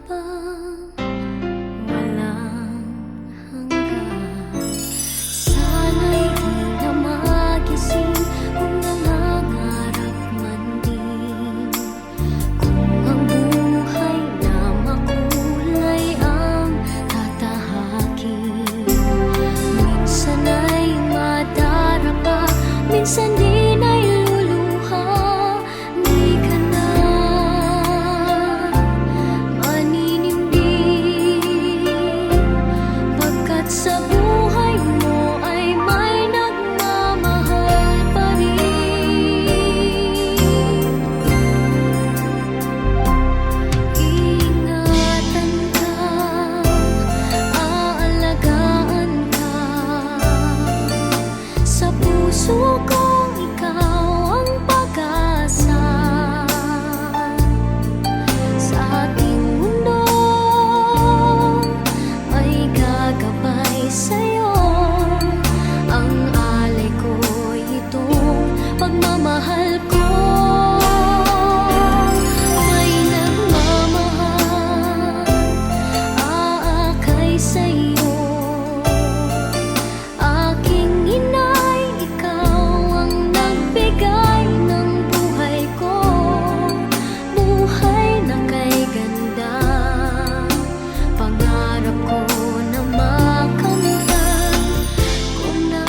habang walang hanggan. Sana'y di na magising kung nangangarap man din. Kung ang buhay na makulay ang tatahakin. Minsan ay madarapa, minsan din ay luluha. Di ka na maninindig, pagkat sa buhay mo ay may nagmamahal pa rin. Iingatan ka, aalagaan ka. Sa puso ko ikaw ang pag-asa. Sa ating mundo ay gagabay sa'yo. Ang alay ko'y itong pagmamahal ko. May nagmamahal, aakay sa'yo. Aking inay, ikaw ang nagbigay ng buhay ko. Buhay na kay ganda, pangarap ko na makamtan ko na.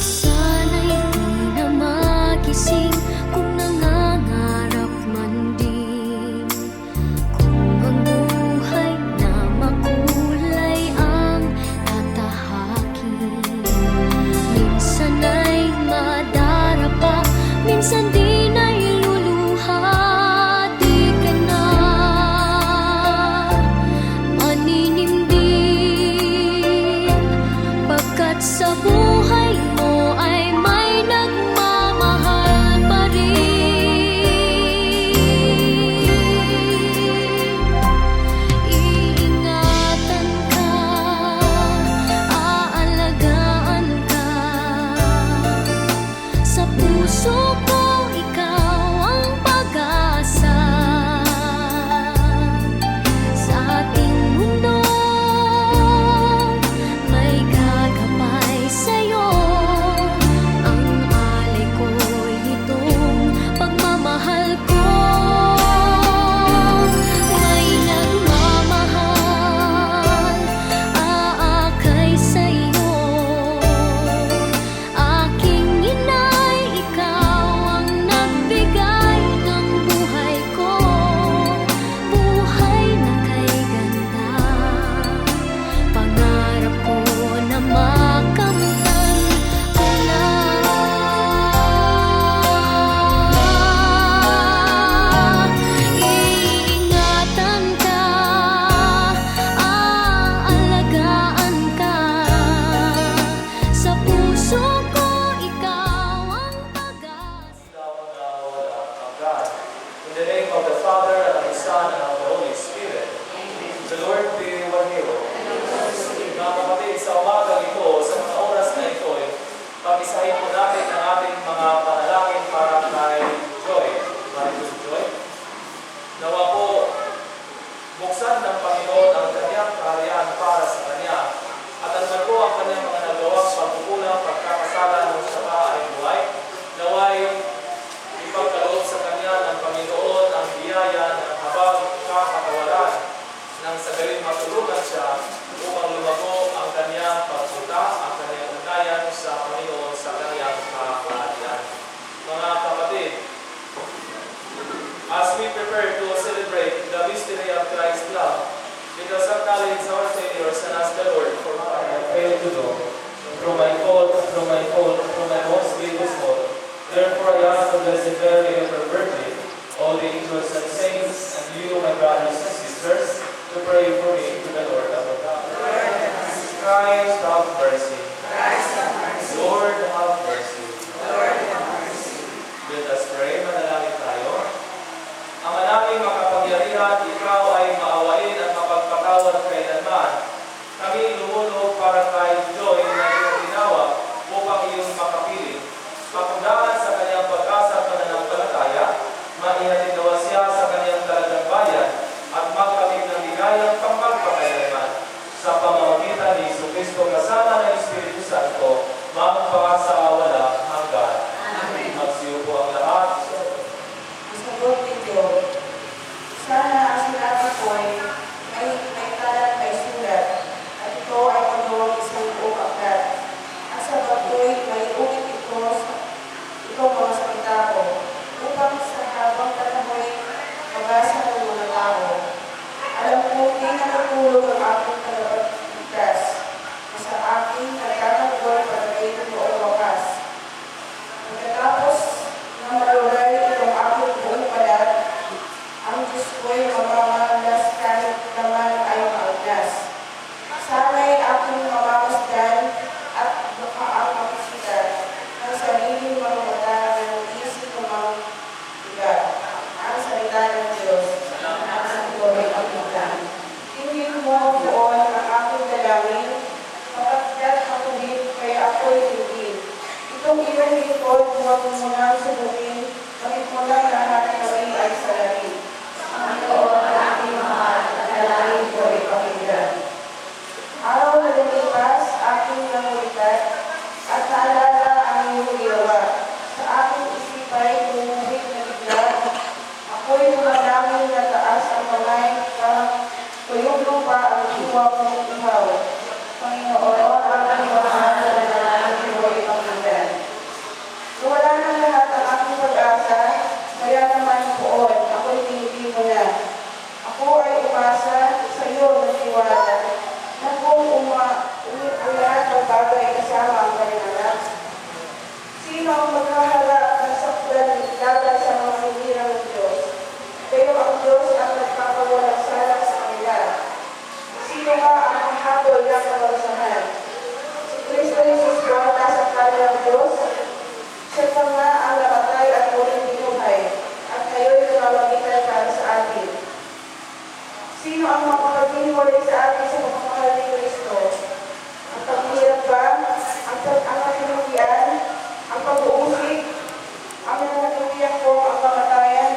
Sana'y di na magising kung nangangarap man din. Kung ang buhay na makulay ang tatahakin. Minsan ay madarapa, minsan din ay luluha. Di ka na maninindig, pagkat sa buhay mo ay may nagmamahal pa rin. Iingatan ka, aalagaan ka. Sa puso ko ikaw ang pag-asa. Sa ating mundo may gagabay sa'yo. Ang alay ko'y itong pagmamahal ko. May nagmamahal, aakay sa'yo. Aking inay, ikaw ang nagbigay ng buhay ko. Buhay na kay ganda, pangarap ko na makamtan ko na. Iingatan ka, aalagaan ka. Sa puso ko ikaw ang pag-asa. Of God. In the name of the Father, and of the Son, and of the Holy Spirit. The Lord be with you. Mga kapatid, sa umagang ito, sa mga oras na ito, pag-isahin po natin ang ating mga panalangin para kay Joy. Maraming Joy. Nawa po, buksan ng Panginoon ang kanyang kaharian para sa kanya. At ang po ang kanyang mga nagawang pagkukulang, pagkakasala nung siya pa ay buhay. Naway ipagkaloob sa kanya ng Panginoon ang biyaya ng habang kakatawaran nang sa galing matulungan siya upang lumago ang kanyang pagpunta, ang kanyang ugnayan sa Panginoon sa kanyang kaharian. Mga kapatid, as we prepare to celebrate the mystery of Christ's love, let us acknowledge our failures and ask the Lord for what I have failed to do, through my fault, through my most grievous fault. Therefore I ask the Blessed Mary, ever Virgin, all the angels and saints, and you, my brothers and sisters, to pray for me to the Lord our God. Christ have mercy. Lord have mercy. Let us pray. Manalangin tayo. Ang aming makapangyarihan, ikaw ay maawain at mapagpatawad kailanman. Kami lumulog para kay Joy na iyong tinawag upang iyong makapili. Mapundaan sa kanyang pag-asa at pananampalataya, maihatid nawa siya sa kanyang talagang bayan at magkamit ng ligayang pangmagpakailanman. Sa pamamagitan ni Jesucristo kasama ng Espiritu Santo, magpakasawala hanggan. Amen. Magsiyo po ang lahat. Sagot nito, sana ang sinabi ko ay may talat ay sulat, at ito ay pagawang isang buong aklat. Ang sagot ko'y may ulit ito mga salita ko, upang sa habang tanahoy mabasa ng mga tao. Alam ko, di natutulog ang aking kalabagtas, na sa aking nagkakagol para kayo noong wakas. Pagkatapos na maluray itong aking buong balat, ang Diyos ko'y mamamalas kahit naman ay maagnas. Sana'y aking mamamasdan at baka ang makikita ng sariling mga mata ng isip ng mga iba. Ang salita ng Diyos, ang sanggol ang magdan. Tingin mo doon ang aking dalangin, mapagkat ako din, kaya ako'y tingin. Itong iyong lingkod, huwag mo nang subukin, bakit mo lang lahat kami ay salarin. Ang Lord ang aking mahal, at dalangin ko ay pakinggan. Araw na lumipas, aking nangulitat, at naalala ang iyong ginawa. Sa aking isipay, tumuhig na bigla, ako'y dumadaming na taas ang kamay, tuyong lupa ang hiwa mong ihaw. Panginoon, ang aking mahal, at dalangin ko ay pakinggan. Wala ng lahat ang aking pag-asa, kaya naman poon, ako'y pinipili mo na. Ako ay umasa sa iyo ng tiwala, na kung umiulat ang bagay kasama ang kanyang anak. Sino ang maghaharap ng saklan laban sa mga hinirang ng Diyos? Pero ang Diyos ang nagpapawalang sala sa kanila. Sino nga ang mahabol ng kawasahan? Si Kristo Jesus ba nasa kanyang Diyos? Siya pa nga ang namatay at muling binuhay, at kayo'y lumamagitan para sa atin. Sino ang makapaghiwalay sa atin sa pagmamahal ni Kristo? Ang paghihirap ba? Ang kahinuhian? Ang pag-uusig? Ang nanatilihan ko ang kamatayan?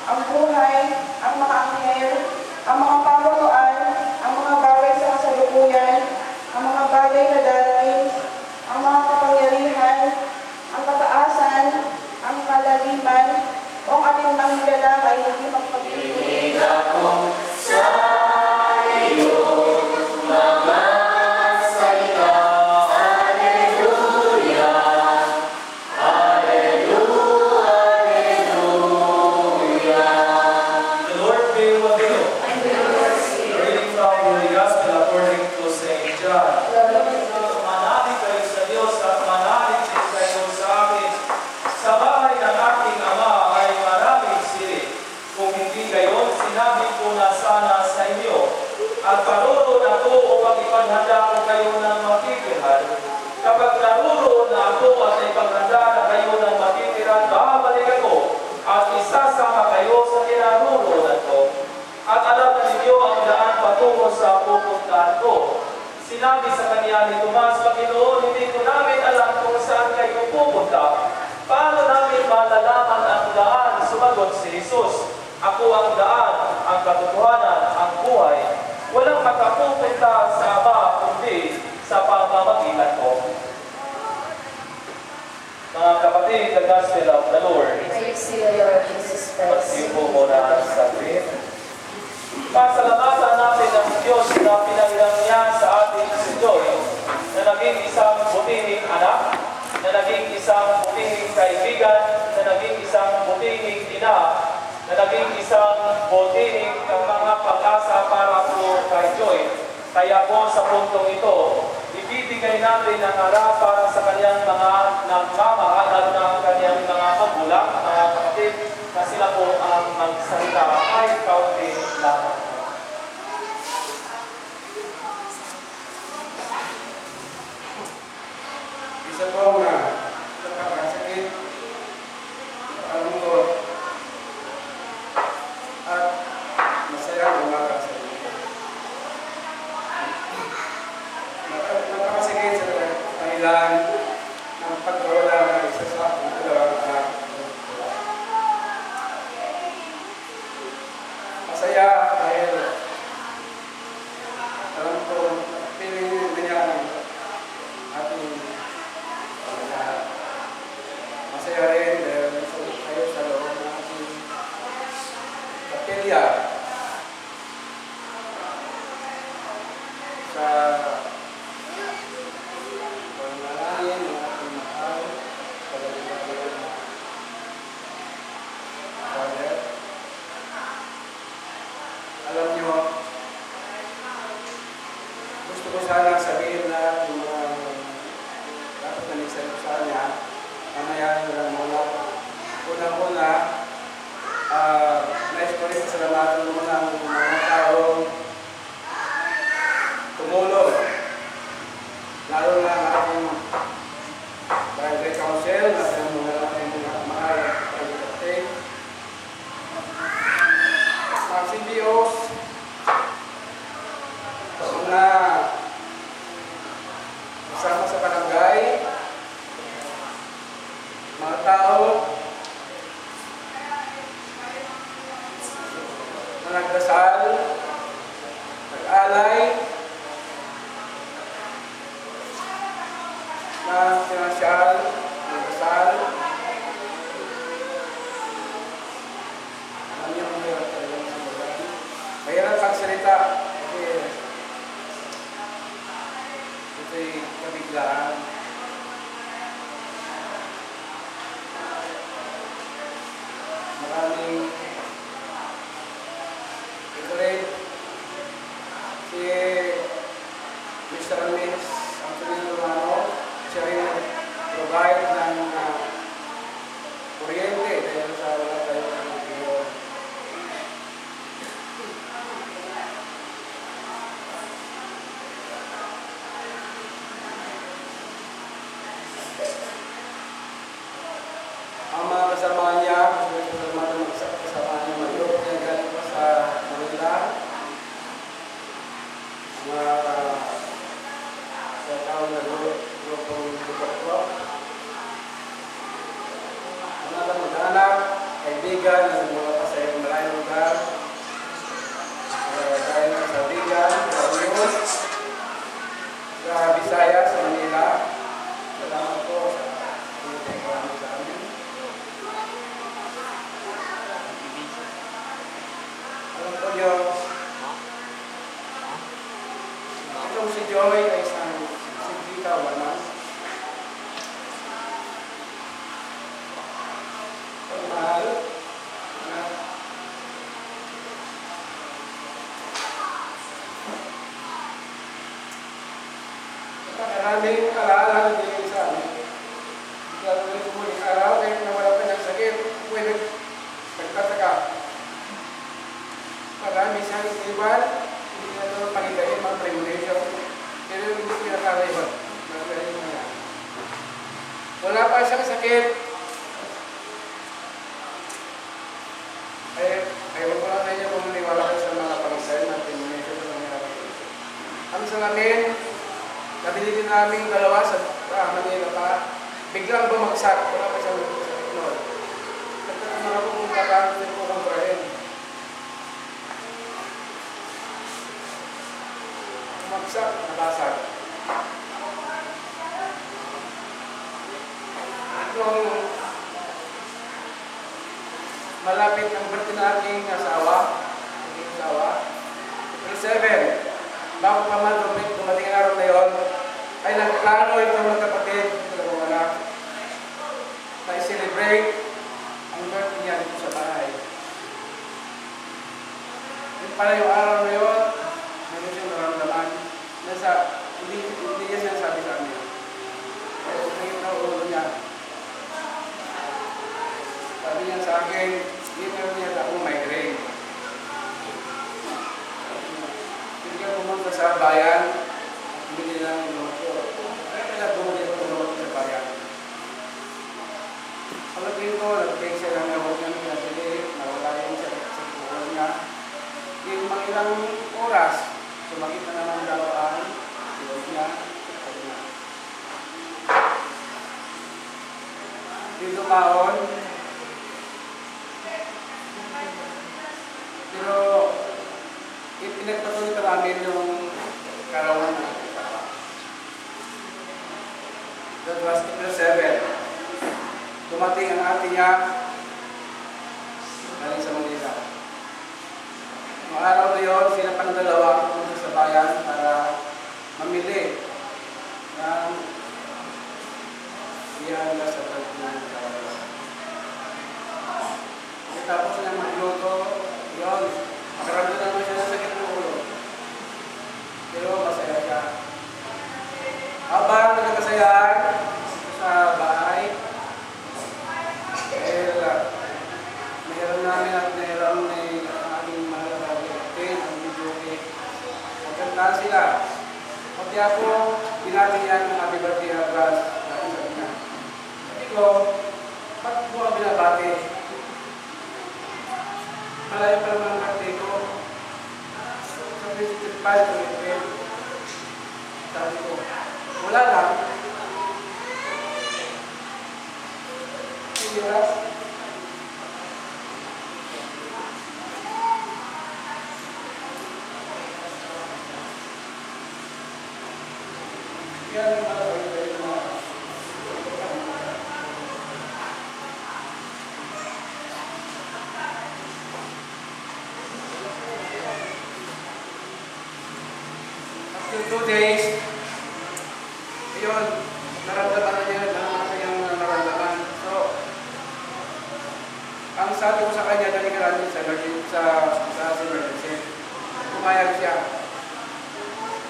Ang buhay? Ang mga anghel? Ang mga pamunuan? Ang mga bagay sa kasalukuyan? Ang mga bagay na darating? Ang mga kapangyarihan? Ang kataasan? Ang kalaliman? O ang ating nang nilalang ay hindi magpagpipili? At paruroon ako upang ipaghanda ko kayo ng matitirahan. Kapag naruroon na ako at ipaghanda na kayo ng matitirahan, babalik ako at isasama kayo sa kinaruroonan ko. At alam na ninyo ang daan patungo sa pupuntahan ko. Sinabi sa kanya ni Tomas, Panginoon, hindi ko namin alam kung saan kayo pupunta. Paano namin malalaman ang daan? Sumagot si Jesus, ako ang daan, ang katotohanan, ang buhay. Walang makapupunta sa Ama kundi sa pamamagitan ko. Mga kapatid, the Gospel of the Lord. Praise to the Lord Jesus Christ. Magsiupo muna sa atin. Pasalamatan natin ang Diyos na pinanggang niya sa atin si Joy, na naging isang butihing anak, na naging isang butihing kaibigan, na naging isang butihing ina, na naging isang butihing mga pag-asa para po kay Joy. Kaya po sa puntong ito, ibibigay natin ang harap para sa kanyang mga nagmamahal at ng kanyang mga magulang, mga kapatid, na sila po ang magsalita ay kaunti lamang. Isa po na nakakasakit, kalungkot, at masayang umaga sa inyo. dahilan ng pagkawala ng isa sa aking dalawang anak. Masaya dahil alam ko piling niya ang ating pagkakala. Masaya rin dahil nasulit kayo sa loob ng ating kapilya sa panalangin ng ating mahal pagkakala. Father, alam niyo, gusto ko sana sabihin na yung mga dapat na nagsalit sa kanya, mamaya lang muna. Unang-una, nais ko rin pasalamatan muna ang mga taong tumulong. Lalo na ang ating barangay council, at ang mga mahal at pag-captain, mga CBOs, mga kasama sa barangay, mga tao na nagdasal, nag-alay, na pinasyal, nagdasal. Alam niyo kung hirap talaga sa buhay. Mahirap pagsalita kasi ito'y kabiglaan. Maraming ito rin si Mr. and Miss Antonio Romano, siya rin provide ng kuryente dahil sa wala tayo ng video. Ang mga kasama niya, kasama niya mag-group niya galing pa sa Manila. Mga sa taon na grupong Bukok. Mga kamag-anak, kaibigan, na mga sa iyong malayong lugar. Dahil sa Bigan, sa Union, sa Visayas, sa Manila. Salamat po sa pagkakarami sa amin. Alam po niyo, itong si Joy ay isang kawanan. Pagmahal na maraming alaala din sa amin. Lalo na kumuling araw, kahit na wala pa ng sakit, pwede nagtataka. Marami siyang iwan, hindi na ito panigayin mga premonition. Pero hindi pinakaliwan. Wala pa siyang sakit. Ayaw ko lang ninyo kung maniwala kayo sa mga pangsayan ng premonition na nangyari. Ang sa namin, nabili din namin dalawa sa Manila pa, biglang bumagsak. Wala pa siyang sakit noon. Nagtatamara ko kung kakaroon ko kontrahin. Bumagsak, nabasag. Nung malapit ang birthday na aking asawa, April 7, bago pa man dumating ang araw na yun, ay nagplano itong magkapatid, dalawang anak, na i-celebrate ang birthday niya dito sa bahay. Yun pala yung araw na yun, meron siyang naramdaman, hindi niya sinasabi sa amin. Pero tingin na ulo niya. Sabi niya sa akin, hindi meron niya akong migraine. Bigyan pumunta sa bayan, hindi nila ng doktor. Kaya bumuli ko pumunta sa bayan. Pagdating ko, nag-take siya ng nawag niya ng pinapili, nawala yung sa buwan niya. Yung mga ilang oras, sumakit na naman daw ang buwan niya. dumaon. Pero pinagpatuloy pa namin yung karawan na. That was April 7. Dumating ang ate niya galing sa Manila. Noong araw na yun, sila pa ng dalawa pumunta sa bayan para mamili ng biyanda sa pagpunta. Tapos na magluto, yun, makaramdam naman siya ng sakit ng ulo. Pero masaya siya. Habang nagkakasayahan sa bahay, dahil nahiram namin at nahiram ni aming mahal na kapatid, ang videoke. Magkanta sila. Pati ako, binati niya ng happy birthday address. Sabi ko, ba't mo ka binabati? Malayo pa naman ang birthday ko. Sabi ko, sabi ko, wala lang. Sige lang. Yan ang malaway ng mga after 2 days, yun, naramdaman na niya na kanyang naramdaman. So, ang sabi ko sa kanya, dali ka natin sa emergency. Pumayag siya.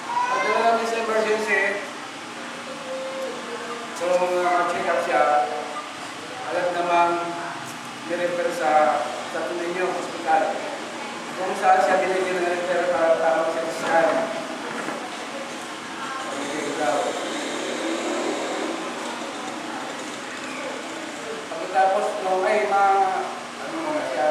Pagdala namin sa emergency, so check up siya, alam namang nirefer sa Tuminyo Hospital. Kung saan siya binigyan ng refer para tawag siya sa scan. Pagkatapos nung ay ano mo na siya,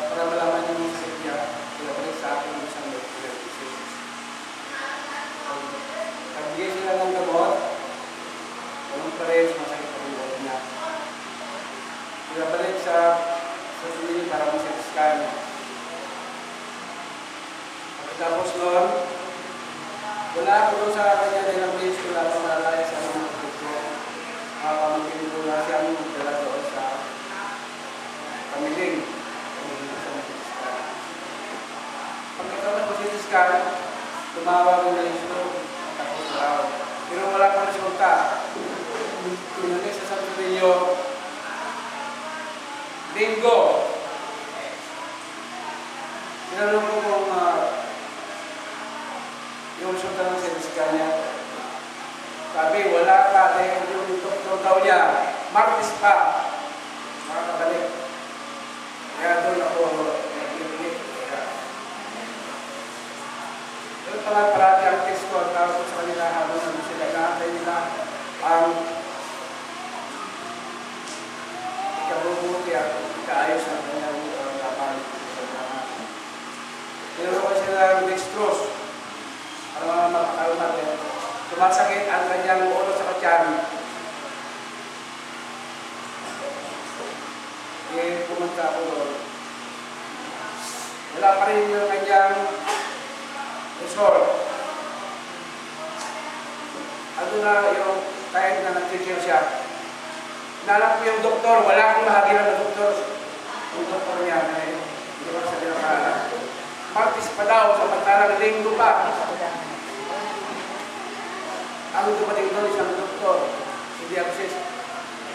para malaman yung sakit niya, pinabalik sa akin yung isang emergency. Nagbigay sila ng gamot, ganun pa rin, masakit ang buhay niya. Pinabalik sa Tuminyo para masakit-scan. Tapos noon, wala ako doon sa kanya dahil ang place ko lang malalaya sa mga kapatid ko. Pamangkin ko na siya ang magdala doon sa Pamiling. Pagkatapos ko si Scan, tumawag ng registro, tapos raw. Pero wala pang resulta. Pinalik sa San Tuminyo, Bingo! Tinanong ko kung yung resulta ng CT-scan niya. Sabi, wala pa dahil yung doktor daw niya, Martes pa, makakabalik. Kaya doon ako nag-ibig. Pero pala parati ang test ko, tawag ko sa kanila habang ano sila, nakatay nila ang ikabubuti at ikaayos ng kanyang laban. Tinuro ko sila ng dextrose. Para mapakaroon natin. Sumasakit ang kanyang ulo sa tiyan. Pumunta ako doon. Wala pa rin yung kanyang result. Ano na yung kahit na nag-treat siya. Nalap ko yung doktor. Wala akong mahagilan ng doktor. Yung doktor niya na hindi ko sa pinakaala. Martes pa daw, samantalang linggo pa. Ang dumating doon isang doktor, hindi access.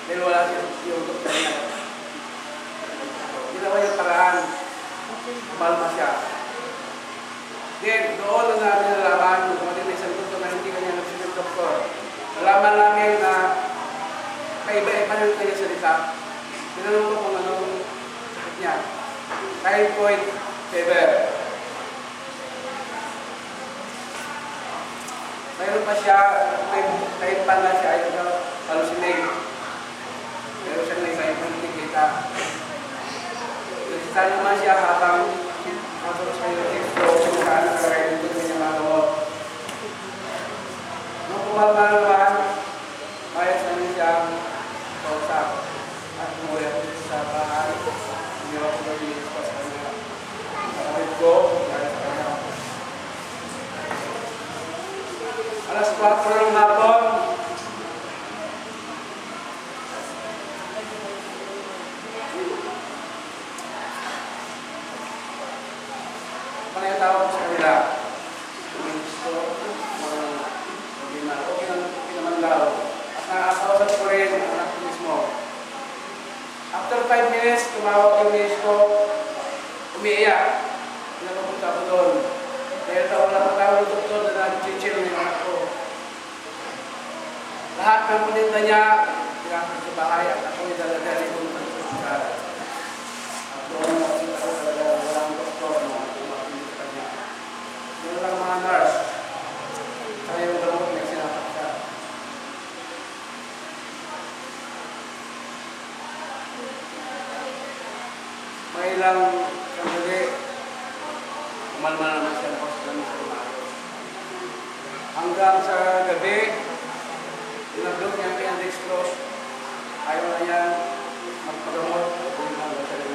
Dahil wala siya yung doktor niya. Ginawa yung paraan. Kumalma siya. Then, doon na namin nalaman, nung dumating na isang doktor na hindi kanya nagsinig doktor. Nalaman namin na kaiba-iba na yung kanya salita. Tinanong ko kung anong sakit niya. Typhoid fever. Mayroon pa siya, kahit pa na siya ay hallucinate. Meron siya na isa yung kita. Nagsita naman siya habang matulog sa yung text ko kung saan nakarayan dito sa kanyang mga gamot. kumalma naman, mayas namin siyang kausap at umuwi ako sa bahay. Hindi ako nag-iis pa sa kanya. Kapatid ko, dahil sa kanya. Alas 4 ng hapon, panayatawag ko sa kanila. Gusto, okay naman daw. At nakakausap ko rin ang anak ko mismo. After 5 minutes, tumawag yung miss ko, umiiyak. Pinapapunta ko doon. Dahil wala pa tawag ng doktor na nag-chill yung anak ko. Lahat ng paninda niya, pinapag sa bahay at ako nilaladali ko ng hospital. At doon nakita ko talaga walang doktor na tumakinig sa kanya. Yun lang mga nurse. Kaya yung gamot niya sinapak siya. May ilang sandali, umalma naman siya ng hospital sa umayo. Hanggang sa gabi, inablog niya kay Andrex Cross. Ayaw na niya magpagamot. Hindi na ba siya rin